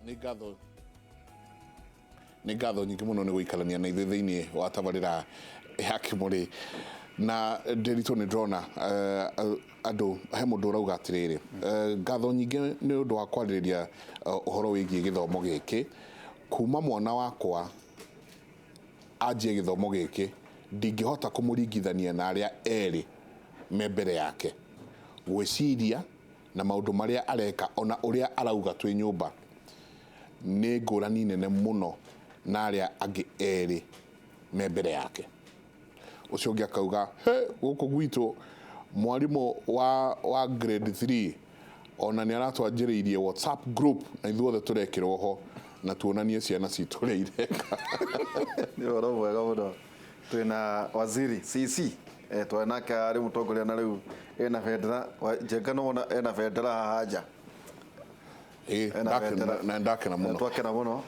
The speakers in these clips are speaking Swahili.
nĩ ngatho nyingĩ mũno nĩ gũikarania na ithuĩ thĩinĩ wa tabarĩra ya Kĩmũrĩ na Nderitu nĩ ndĩrona andũ he mũndũ ũrauga atĩrĩrĩ ngatho nyingĩ nĩ ũndũ wa kwarĩrĩria ũhoro wĩgiĩ gĩthomo gĩkĩ kuma mwana wakwa anjie gĩthomo gĩkĩ ndingĩhota kũmũringithania na arĩa erĩ me mbere yake gwĩciria na maũndũ marĩa areka ona ũrĩa arauga twĩ nyũmba nĩ ngũrani nene mũno na arĩa angĩ erĩ me mbere yake. Ũcio ũngĩ akauga gũkũ gwitũ mwarimũ wa grade 3 ona nĩ aratwanjĩrĩirie WhatsApp group na ithuothe tũrekĩrwo ho na tuonanie ciana citũ ũrĩa ireka. Nĩ ũhoro mwega mũno. Twĩna waziri CC twanake arĩ mũtongoria na rĩu ena bendera Njenga no ona ena bendera haha nja. Ndakena mũno. Twakena mũno.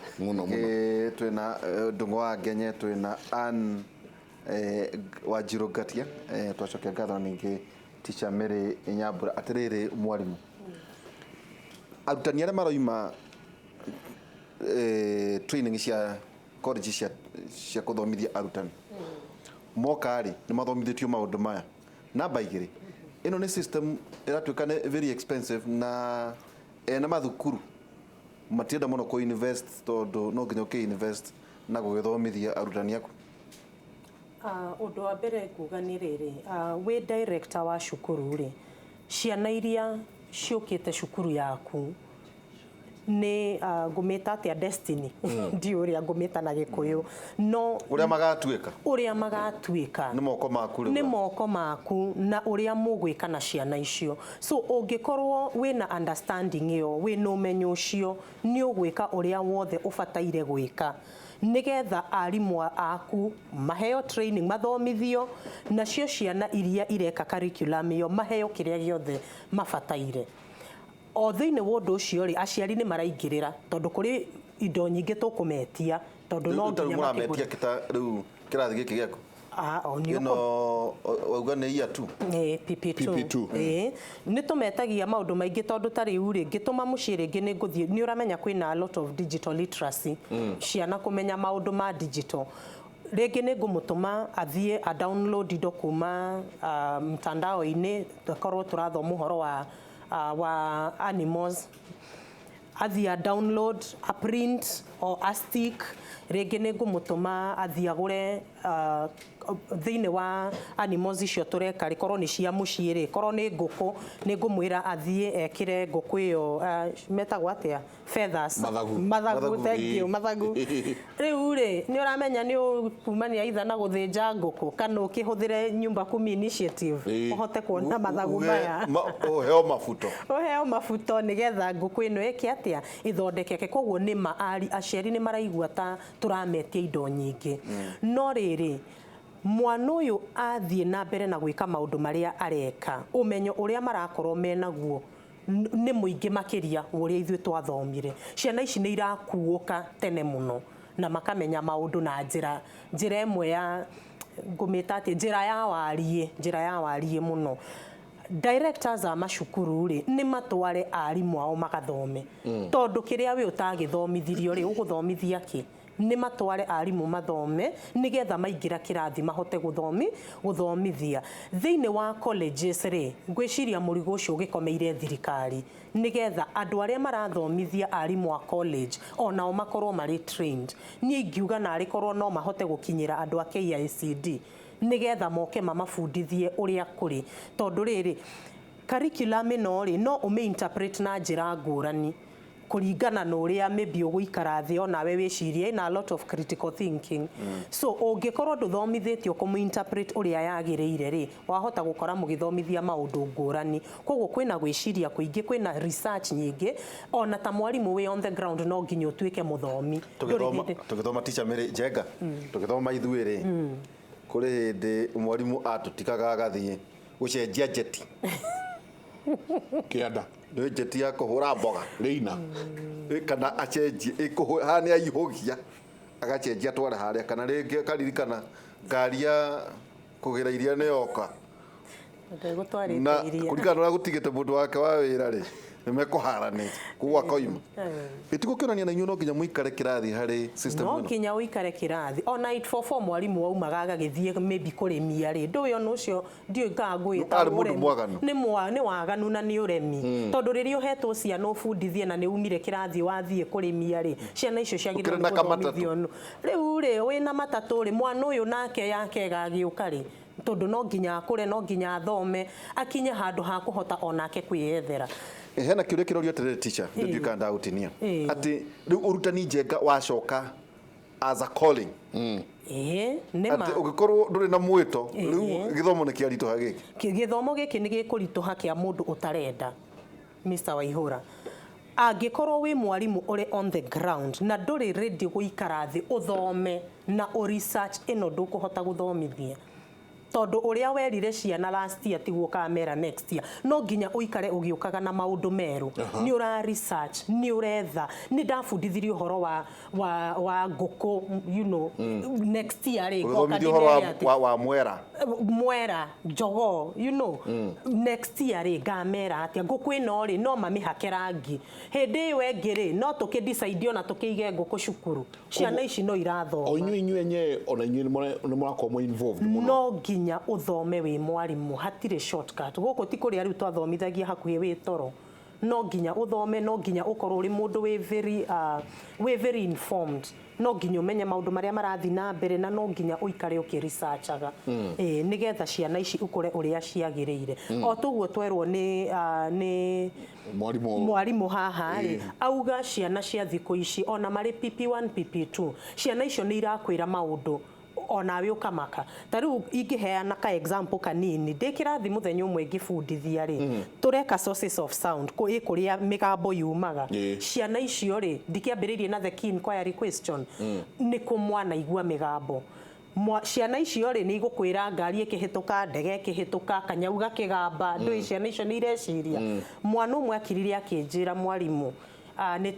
Twĩna Ndung'u wa Ngenye, twĩna Ann Wanjirũ Ngatia, twacokia ngatho ningĩ Teacher Mary Nyambura. Atĩrĩrĩ mwarimũ, arutani arĩa maroima training cia college cia kũthomithia arutani moka rĩ nĩ mathomithĩtio maũndũ maya. Namba igĩrĩ, ĩno nĩ system ĩratuĩka nĩ very expensive na ena mathukuru matienda mũno kũ invest tondũ no nginya ũkĩ invest na gũgĩthomithia arutani aku. Ũndũ wa mbere kuga nĩ rĩrĩ, wĩ director wa cukuru rĩ, ciana iria ciũkĩte cukuru yaku nĩ ngũmĩta atĩa destiny ndi ũrĩa ngũmĩta na Gĩkũyũ no ũrĩa magatuĩka nĩ moko maku na ũrĩa mũgwĩka na ciana icio. So ũngĩkorwo wĩna understanding ĩyo wĩna ũmenyo ũcio nĩ ũgwĩka ũrĩa wothe ũbataire gwĩka nĩgetha arimũ aku maheo training mathomithio nacio ciana iria ireka curriculum ĩyo maheo kĩrĩa gĩothe mabataire. O thĩinĩ wa ũndũ ũcio rĩ aciari nĩ maraingĩrĩra tondũ kũrĩ indo nyingĩ tũkũmetia tondũ no nginya makĩgũra rĩu kĩrathi gĩkĩ gĩaku wauga nĩ year 2 PP2 nĩ tũmetagia maũndũ maingĩ tondũ ta rĩu rĩ ngĩtũma mũciĩ rĩngĩ nĩ ngũthiĩ nĩ ũramenya kwĩna a lot of digital literacy ciana kũmenya maũndũ ma digital rĩngĩ nĩ ngũmũtũma athiĩ a download indo kuma mtandao-inĩ tũkorwo tũrathoma ũhoro wa animals athiĩ a download a print or a stick. Rĩngĩ nĩ ngũmũtũma athiĩ agũre thĩinĩ wa animals icio tũreka rĩ korwo nĩ cia mũciĩ rĩ korwo nĩ ngũkũ nĩ ngũmwĩra athiĩ ekĩre ngũkũ ĩyo metagwo atĩa feathers mathagu rĩu rĩ nĩ ũramenya nĩ ũkumania itha na gũthĩnja ngũkũ kana ũkĩhũthĩre nyumba kumi initiative ũhote kuona mathagu maya ũheo mabuto nĩgetha ngũkũ ĩno ĩke atĩa ĩthondekeke. Koguo nĩ aciari nĩ maraigua ta tũrametia indo nyingĩ no rĩrĩ mwana ũyũ athiĩ na mbere na gwĩka maũndũ marĩa areka ũmenyo ũrĩa marakorwo menaguo nĩ mũingĩ makĩria ũrĩa ithuĩ twathomire. Ciana ici nĩ irakuũka tene mũno na makamenya maũndũ na njĩra ĩmwe ya ngũmĩta atĩ njĩra ya wariĩ mũno. Directors a macukuru rĩ nĩ matware arimũ ao magathome tondũ kĩrĩa we ũtagĩthomithirio rĩ ũgũthomithia kĩ nĩ matware arimũ mathome nĩgetha maingĩra kĩrathi mahote gũthomithia. Thĩinĩ wa colleges rĩ ngwĩciria mũrigo ũcio ũgĩkomeire thirikari nĩgetha andũ arĩa marathomithia arimũ a college onao makorwo marĩ trained. Niĩ ingiuga narĩ korwo no mahote gũkinyĩra andũ a KICD nĩgetha moke mamabundithie ũrĩa kũrĩ tondũ rĩrĩ curriculum ĩno rĩ no ũmĩ-interpret na njĩra ngũrani kũringana na ũrĩa maybe ũgũikara thĩ onawe wĩcirie na a lot of critical thinking. So ũngĩkorwo ndũthomithĩtio kũmũ-interpret ũrĩa yagĩrĩire rĩ wahota gũkora mũgĩthomithia maũndũ ngũrani. Koguo kwĩna gwĩciria kũingĩ kwĩna research nyingĩ ona ta mwarimũ wĩ on the ground no nginya ũtuĩke mũthomi. Tũgĩthoma Teacher Mary Njenga tũgĩthoma ithuĩ rĩ kũrĩ hĩndĩ mwarimũ atũtikaga agathiĩ gũcenjia njeti kĩanda nĩ njeti ya kũhũra mboga rĩina kana acenjie haha nĩ aihũgia agacenjia tware harĩa kana rĩngĩ akaririkana ngari ya kũgĩra iria nĩ yoka na kurikana na gutigite mundu wake wa wira ri nimekuharanite kuwa koima itigukionania na inyu no nginya muikare kirathi hari system no nginya uikare kirathi ona 844 mwarimu waumaga agagithie maybe kurimia ri nduwe ona ucio ndiu ngagwita ni waganu na ni uremi tondu riri uhetwo ciana ubundithie na ni umire kirathi wathie kurimia ri ciana icio ciagirwo ni kuthomithio riu ri wina matatu ri mwana uyu nake yake gagiuka ri tondu no nginya akure no nginya athome akinye handu ha kuhota onake kwiyethera hena kiuria kirorio tere teacher ndio kanda utinia ati riu urutani njenga wacoka as a calling nema ati ugikorwo nduri na mwito riu githomo ni kiarito hagiki githomo giki ni gikuritoha kia mundu utarenda Mr. Waihura angikorwo wi mwarimu uri on the ground na nduri ready guikara thi uthome na research ino ndukuhota guthomithia tondu uria werire ciana last year tiguo kamera next year no nginya uikare ugiukaga na maundu meru ni ura research ni uretha ni ndafundithirio horo wa nguku you know next year ri wa mwera jogo you know next year ri ngamera atia nguku ino ri no mamihake rangi hindi iyo engi ri no tukidecide ona tukige nguku cukuru ciana ici no irathoma o inyu enye ona inyu ni murakorwo involved no nginya uthome wi mwarimu hatire shortcut guku ti kuri ari twathomithagia hakuhi wi toro no nginya uthome no nginya ukorwo uri mundu wi very informed no nginya umenye maundu maria marathi na mbere na no nginya uikare ukiresearchaga nigetha ciana ici ukure uria ciagiriire o tuguo twerwo ni mwarimu haha ri auga ciana cia thiku ici ona mari PP1 PP2 ciana icio ni irakwira maundu ona we ukamaka tariu ingiheana ka example kanini ndikirathi muthenya umwe ngifundithia ri tureka sources of sound kuria migambo yumaga ciana icio ri ndikiambiririe na the keen choir question ni kumwana igua migambo ciana icio ri ni igukwira ngari ikihituka ndege ikihituka kanyauga kigamba ndu ciana icio ni ireciria mwana umwe akiriria akinjira mwarimu ni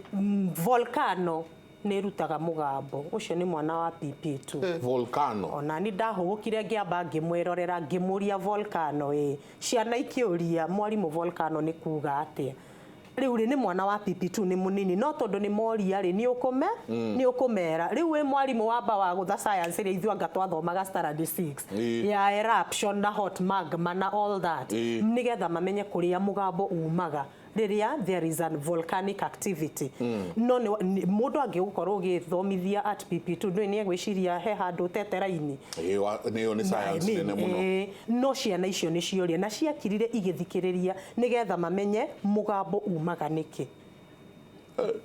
volcano nerutaga mugambo ucio ni mwana wa PP2 volcano ona ni ndahugukire ngiamba ngimwirorera ngimuria volcano ciana ikiuria mwarimu volcano ni kuga atia riu ni mwana wa PP2 ni munini no tondu ni moria ri ni ukumera riu we mwarimu wamba wa gutha science ri ithu anga twathomaga standard 6 ya eruption na hot magma na all that nigetha mamenye kuria mugambo umaga riria there is a volcanic activity no mundu angigukorwo githomithia at PP2 ndui ni egwiciria he handu teteraini ni science nene muno no ciana icio ni cioria na ciakirire igithikiriria nigetha mamenye mugambo umaga niki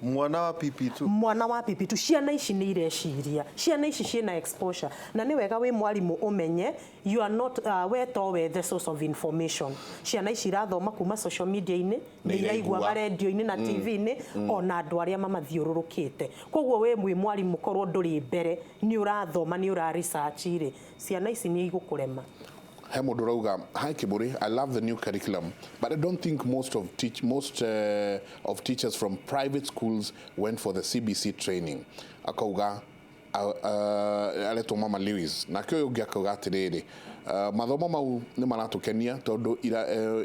mwana wa PP2 ciana ici ni ireciria ciana ici ciena exposure na ni wega wi mwarimu umenye you are not we the source of information ciana ici irathoma kuma social media ini ni iraigua radio ini na TV ini ona andu aria mamathiururukite koguo we mwi mwarimu korwo nduri mbere ni urathoma ni ura research ire ciana ici ni igukurema Hemundu rauga hi Kiburi, I love the new curriculum but I don't think most of teachers from private schools went for the CBC training. Akauga aletwo Mama Lewis na kyo yogia akauga atiriri mathomo mau ni maratukenia tondu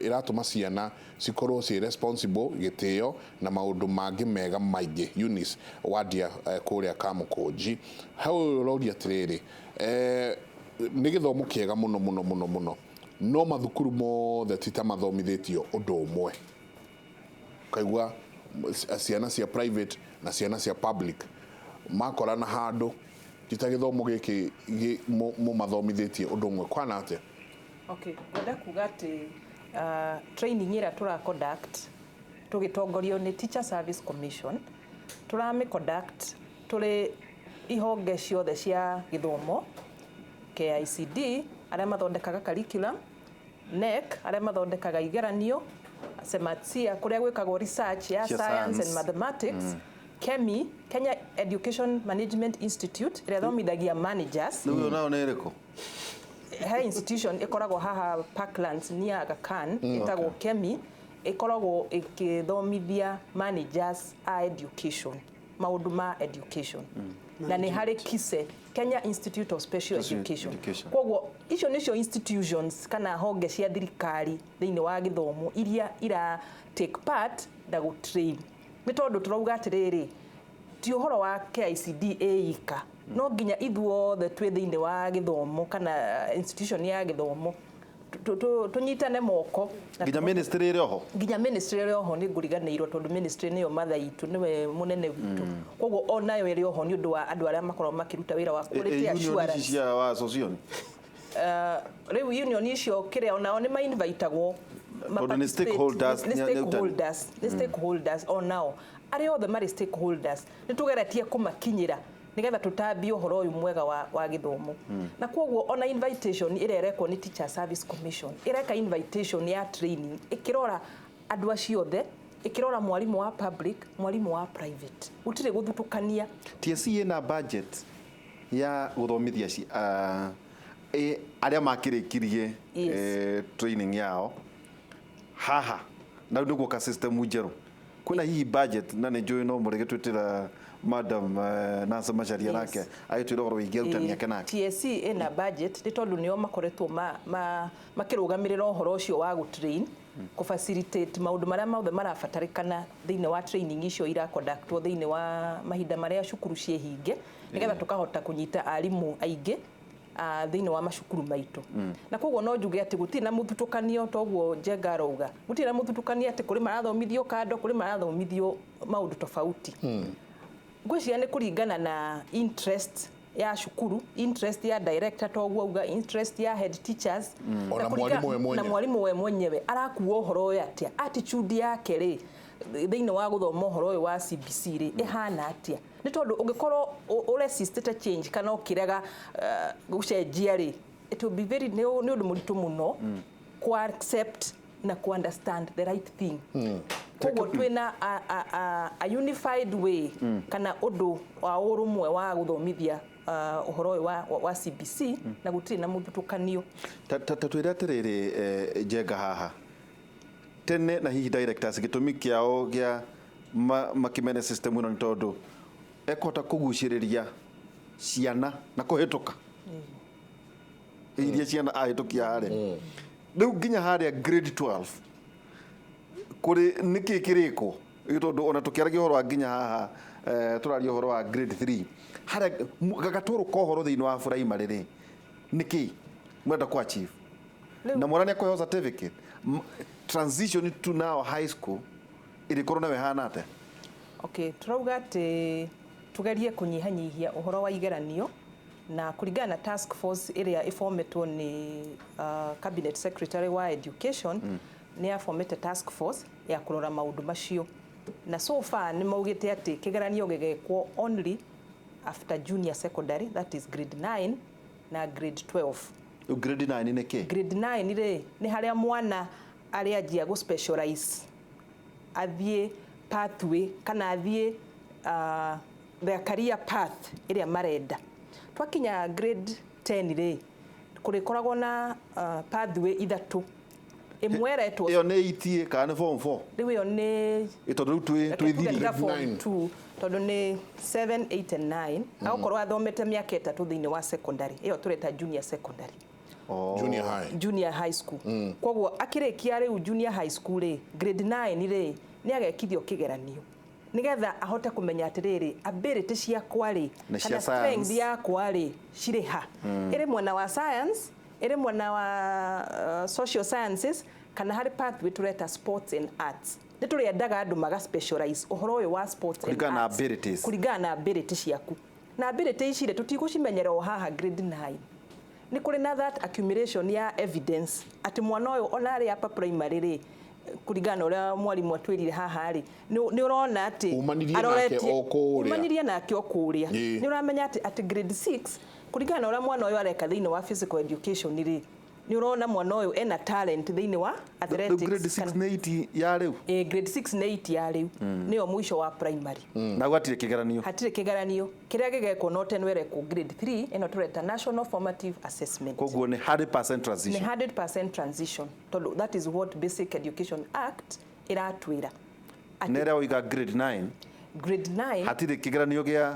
iratuma ciana cikorwo ci responsible gitio na maundu mangi mega maingi Eunice Wadia kuria Kamukunji hau roria atiriri ni githomo kiega muno no mathukuru mothe tita mathomithitio undu umwe kaigua ciana cia private na ciana cia public makorana handu tita githomo giki mu mathomithitio undu umwe kwana atia ngoda kuga ati training ira tura conduct tugitongorio ni Teacher Service Commission turame conduct turi ihonge ciothe cia githomo KICD aria mathondekaga curriculum NEC aria mathondekaga igeranio SEMATSIA kuria gwikagwo research ya science and mathematics KEMI Kenya Education Management Institute iria thomithagia managers niyo nao nereko he institution ikoragwo haha Parklands ni Aga Khan itagwo KEMI ikoragwo ikithomithia managers a education maundu ma education na nĩ harĩ KISE, Kenya Institute of Special Education. Koguo icio nĩcio institutions kana honge cia thirikari thĩinĩ wa gĩthomo iria ira take part na gũ train. Nĩ tondũ turauga atĩrĩrĩ, ti ũhoro wa KICD ĩika, no nginya ithuothe twĩ thĩinĩ wa gĩthomo kana institution ya gĩthomo tunyitane moko nginya ministry ĩrĩ oho, nginya ministry ĩrĩ oho nĩ ngũriganĩirwo tondũ ministry nĩyo matha itũ, nĩwe mũnene witũ. Koguo onayo ĩrĩ oho nĩ ũndũ wa andũ arĩa makoragwo makĩruta wĩra wa quality assurance. cia wa association rĩu union icio kĩrĩa onao nĩ ma-invitagwo nĩ stakeholders, nĩ stakeholders onao arĩa othe marĩ stakeholders nĩ tũgeretie kũmakinyĩra nigetha tutambie ũhoro ũyũ mwega wa gĩthomo. Na koguo ona invitation ĩrĩa ĩrekwo nĩ Teacher Service Commission ĩreka invitation ya training ĩkĩrora andũ acio othe, ĩkĩrora mwarimũ wa public, mwarimũ wa private, gũtirĩ gũthutũkania. TSC ĩna budget ya gũthomithia arĩa makĩrĩkirie training yao haha na nĩguo ka system njerũ. Kwĩna hihi budget na nĩ njũĩ no mũrege twĩtĩra Madam Nancy Macharia nake agĩtwĩra ũhoro wĩgiĩ arutani ake nake. TSC ĩna budget nĩ tondũ nĩo makoretwo makĩrũgamĩrĩra ũhoro ũcio wa gũtrain, kũ-facilitate maũndũ marĩa mothe marabatarĩkana thĩinĩ wa training icio iraconductwo thĩinĩ wa mahinda marĩa cukuru ciĩhinge nĩgetha tũkahota kũnyita arimũ aingĩ thĩinĩ wa macukuru maitũ. Na koguo no njuge atĩ gũtirĩ na mũthutũkanio toguo Njenga arauga, gũtirĩ na mũthutũkanio atĩ kũrĩ marathomithio kando, kũrĩ marathomithio maũndũ tofauti. Ngwĩciria nĩ kũringana na interest ya cukuru, interest ya director toguo auga, interest ya head teachers na mwalimu we mwenyewe arakuo ũhoro ũyũ atĩa, attitude yake rĩ thĩinĩ wa gũthoma ũhoro ũyũ wa CBC rĩ ĩhana atĩa. Nĩ tondũ ũngĩkorwo ũresistĩte change kana ũkĩrega gũcenjia rĩ, it will be very nĩ ũndũ mũritũ mũno ku accept na ku understand the right thing. Koguo twĩna a unified way kana ũndũ wa ũrũmwe wa gũthomithia ũhoro ũyũ wa CBC na gũtirĩ na mũthutũkanio. Twĩra atĩrĩrĩ Njenga haha tene na hihi directors gĩtũmi kĩao gĩa makĩmene system ĩno nĩ tondũ ekũhota kũgucĩrĩria ciana na kũhĩtũka iria ciana ahĩtũkia harĩa. Rĩu nginya harĩa grade 12 kũrĩ nĩkĩ kĩrĩkwo tondũ ona tũkĩaragia ũhoro wa nginya haha tũraria ũhoro wa grade 3 harĩa gagatũrũ ka ũhoro thĩinĩ wa primary rĩ nĩkĩ mwenda kũ achieve na mwana nĩ akũheo certificate transition to now high school ĩrĩkorwo nawe hana atĩa? Okay, turauga atĩ tugerie kũnyihanyihia ũhoro wa igeranio na kũringana na task force ĩrĩa ĩfometwo nĩ cabinet secretary wa education nĩ afomete task force ya kũrora maũndũ macio, na so far nĩ maugĩte atĩ kĩgeranio gĩgekwo only after junior secondary, that is grade 9 na grade 12. Grade 9 nĩ kĩ? Grade 9 rĩ nĩ harĩa mwana arĩanjia gũ specialize, athiĩ pathway kana athiĩ their career path ĩrĩa marenda. Twakinya grade 10 rĩ kũrĩkoragwo na pathway ithatũ. Ĩmwe ĩretwo ĩyo nĩ itie kana form 4. Rĩu ĩyo nĩ tondũ twĩthiri form 2 tondũ nĩ 7, 8 and 9 agũkorwo athomete mĩaka ĩtatũ thĩinĩ wa secondary ĩyo tũreta junior secondary. Junior high school. Koguo akĩrĩkia rĩu junior high school rĩ grade 9 rĩ nĩ agekithio kĩgeranio nigetha ahote kũmenya atĩrĩrĩ ability ciakwa rĩ kana strength yakwa rĩ cirĩ ha, ĩrĩ mwena wa science, ĩrĩ mwena wa social sciences kana harĩ pathway tũreta sports and arts. Nĩ tũrĩendaga andũ maga specialize ũhoro ũyũ wa sports and arts kũringana na ability ciaku, na ability ici rĩ tũtigũcimenyera o haha grade 9. Nĩ kũrĩ na that accumulation ya evidence atĩ mwana ũyũ ona arĩ apa primary rĩ kũringana ũrĩa mwarimũ atwĩrire haha rĩ nĩ ũrona atĩ umanirie nake o kũrĩa nĩ ũramenya atĩ grade 6 kũringana na ũrĩa mwana ũyũ areka thĩinĩ wa physical education rĩ nĩ ũrona mwana ũyũ ena talent thĩinĩ wa athletics. Grade 6 na 8 ya rĩu grade 6 na 8 ya rĩu nĩyo mũico wa primary na gwatirĩ kĩgeranio, hatirĩ kĩgeranio kĩrĩa gĩgekwo no tene werekwo grade 3 ĩno tũreta national formative assessment. Koguo nĩ 100% transition, nĩ 100% transition tondũ that is what Basic Education Act iratwĩra. Nere oiga grade 9 grade 9 hatirĩ kĩgeranio gĩa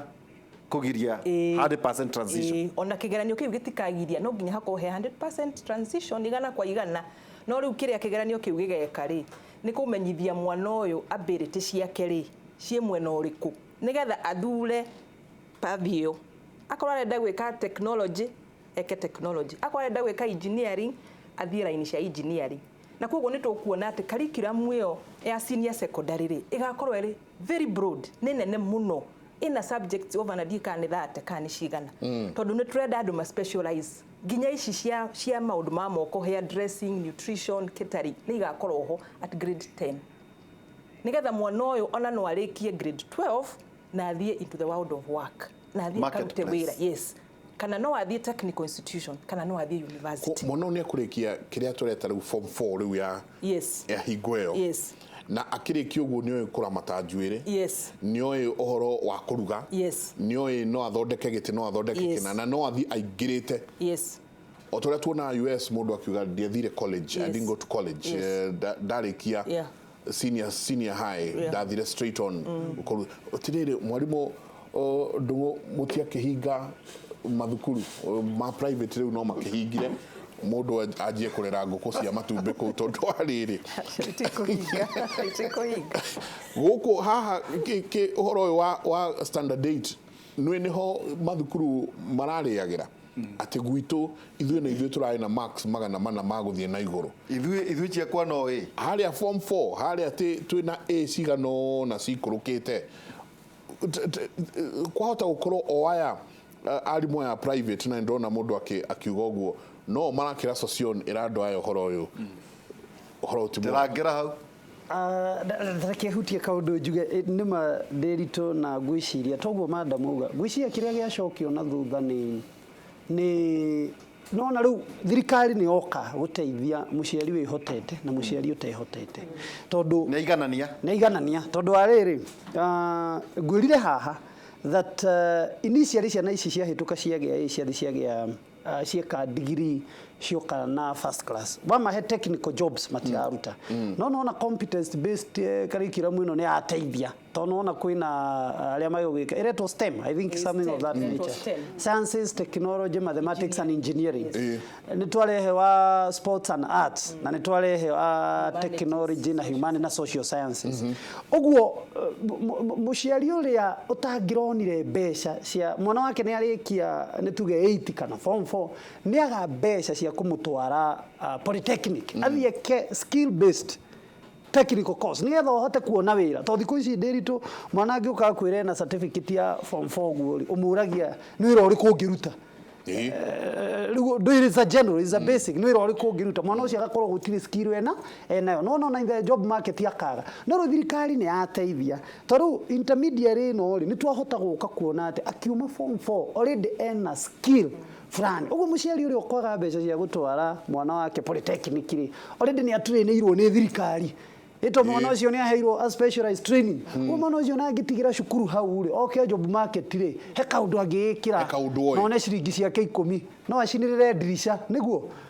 kugiria 100% transition. Ona kigeranio kiu gitikagiria no nginya hakorwo he 100% transition igana kwa igana. No riu kiria kigeranio kiu gigeka ri ni kumenyithia mwana uyu ability ciake ri cie mwena uriku nigetha athure pathio. Akorwo arenda gwika technology eke technology, akorwo arenda gwika engineering athie line cia engineering. Na koguo ni tukuona ati curriculum iyo ya senior secondary ri igakorwo iri very broad, ni nene muno, ina subjects over na dikani thate kani cigana tondu ni turenda andu ma specialize ginya ici cia maundu ma moko, hair dressing, nutrition, catering ni igakorwo ho at grade 10 nigetha mwana uyu ona no arikie grade 12 na athie into the world of work na athie karute wira. Yes, kana no athie technical institution kana no athie university. Mwana ni akurikia kiria tureta riu form 4 riu ya ya higweo. Yes. Na akirikia uguo ni oy kuramata njuire. Yes. Ni oy ohoro wa kuruga. Yes. Ni oy no athondeke giti no athondeke kina na no athi aingirite. Yes. Otoria tuona US mundu akiuga ndiathire college, I didn't go to college. Ndarikia senior high, ndathire straight on. Otirire mwarimu ndungu mutia kihinga mathukuru ma private riu no makihingire mundu ajie kurera nguku cia matumbi ku tondu ariri guku haha ki uhoro wa standard 8 nwe niho mathukuru marariagira ati gwitu ithuĩ tũrarĩ na max magana mana ma gũthiĩ na igũrũ ithuĩ ciakwa no harĩa form 4 harĩa atĩ twĩna A cigano na cikũrũkĩte kwahota gũkorwo o aya arimũ ya private na ndona mũndũ akiuga ũguo no marakĩra social irando ayo horo ũyũ horo tũrangĩra hau ndakehutia kaundu njuge nima ndirito na ngwiciria toguo madam uga ngwiciria kiria giacokio na thutha ni nona riu thirikari ni oka guteithia muciari wihotete na muciari utehotete tondu ni iganania tondu ariri ngwirire haha that initially ciana ici ciahituka ciagia ciagia cieka degree cioka na first class wamahe technical jobs matiraruta no na competence based curriculum ino ni ateithia tono ona kwina aria mayogika iretwo STEM, I think something of that nature, sciences, technology, mathematics and engineering. Ni twarehewa sports and arts na ni twarehewa technology na human na social sciences. Uguo muciari uria utangironire mbeca cia mwana wake ni arikia ni tuge 8 kana form 4 ni aga mbeca cia kumutwara polytechnic athie skill based technical course nigetha uhote kuona wira to thiku ici ndiritu mwana angiuka kwire na certificate ya form 4 guo umuragia ni wira uri kungiruta do it is a general, is a basic no iro uri kungiruta mwana ucio agakorwo gutiri skill enayo no in the job market yakaga no thirikari ni ateithia toru intermediary no ni twahota guka kuona ati akiuma form 4 already ena skill fulani uguo muciari uri okwaga mbeca cia gutwara mwana wake polytechnic ri already ni atrainirwo ni thirikari ito mwana ucio ni aheirwo a specialized training mwana ucio na ngitigira cukuru hau ri okay job market ri he kaundu angikira no ne ciringi ciake 10 no acinirire dirisha niguo